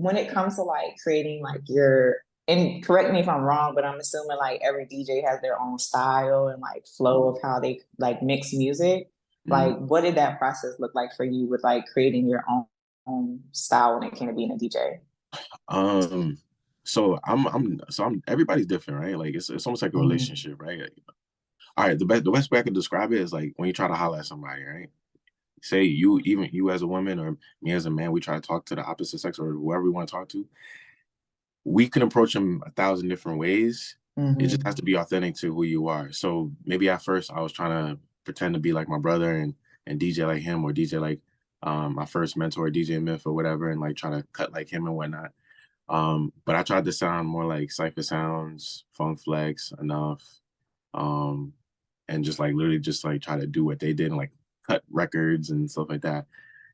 when it comes to like creating like your, and correct me if I'm wrong, but I'm assuming like every DJ has their own style and like flow of how they like mix music. Mm. Like, what did that process look like for you with like creating your own style when it came to being a DJ? Um, so I'm everybody's different, right? Like it's almost like a Mm-hmm. relationship, right? All right, the best way I can describe it is like when you try to holler at somebody, right? Say you, even you as a woman or me as a man, we try to talk to the opposite sex or whoever we want to talk to. We can approach them a thousand different ways. It just has Mm-hmm. to be authentic to who you are. So maybe at first I was trying to pretend to be like my brother and DJ like him, or DJ like my first mentor, DJ Myth or whatever, and like try to cut like him and whatnot. But I tried to sound more like Cypher Sounds, Funk Flex, Enough, um, and just like literally just like try to do what they did and like cut records and stuff like that.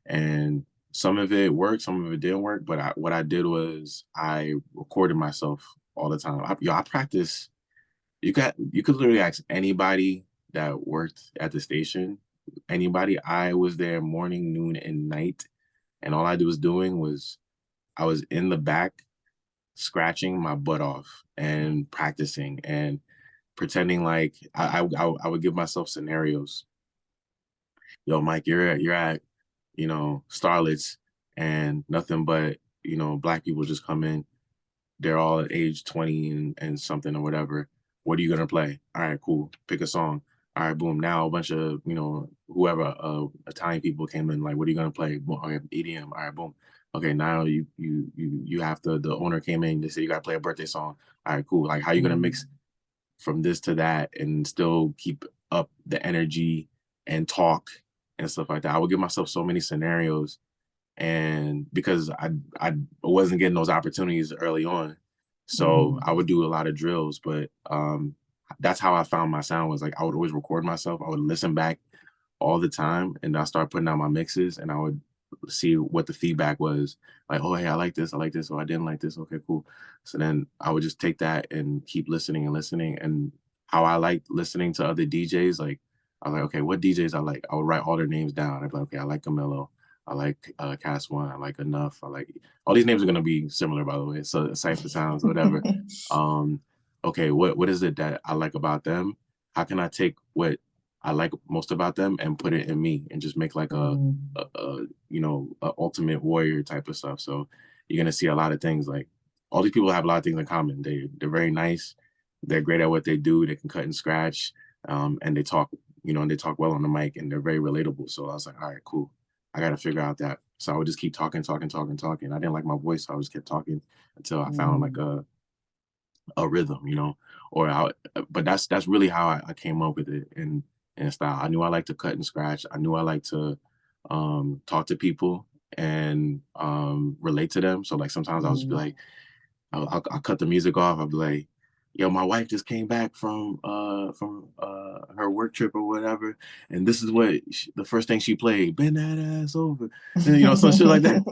And some of it worked, some of it didn't work. But what I did was I recorded myself all the time. I practice. You could literally ask anybody that worked at the station, anybody. I was there morning, noon, and night, and all I was doing was I was in the back scratching my butt off and practicing and pretending like I would give myself scenarios. Yo, Mike, you're at Starlets, and nothing but black people just come in. They're all at age 20 and something or whatever. What are you gonna play? All right, cool. Pick a song. All right, boom. Now a bunch of whoever Italian people came in. Like, what are you gonna play? Boom, okay, EDM. All right, boom. Okay, now you have to. The owner came in. They said you gotta play a birthday song. All right, cool. Like, how you gonna mix from this to that and still keep up the energy and talk and stuff like that? I would give myself so many scenarios, and because I wasn't getting those opportunities early on, so I Mm-hmm. would do a lot of drills. But that's how I found my sound. Was like I would always record myself. I would listen back all the time, and I started putting out my mixes, and I would see what the feedback was. Like, oh hey, I like this, or I didn't like this. Okay, cool. So then I would just take that and keep listening and listening. And how I liked listening to other DJs, like I was like, okay, what DJs I like? I would write all their names down. I'd be like, okay, I like Camilo. I like Cast One. I like Enough. I like all these names are gonna be similar, by the way. So Cipher Sounds, whatever. Um, okay, what is it that I like about them? How can I take what I like most about them and put it in me and just make like Mm-hmm. a ultimate warrior type of stuff. So you're gonna see a lot of things. Like all these people have a lot of things in common. They're very nice. They're great at what they do. They can cut and scratch, and they talk. And they talk well on the mic, and they're very relatable. So I was like, all right, cool. I got to figure out that. So I would just keep talking, talking, talking, talking. I didn't like my voice, so I just kept talking until I found like a rhythm, or but that's really how I came up with it in style. I knew I like to cut and scratch. I knew I like to talk to people and relate to them. So like sometimes I'll just be Mm-hmm. like, I'll cut the music off. I'll be like, yo, my wife just came back from her work trip or whatever, and this is the first thing she played. Bend that ass over, and, some shit like that.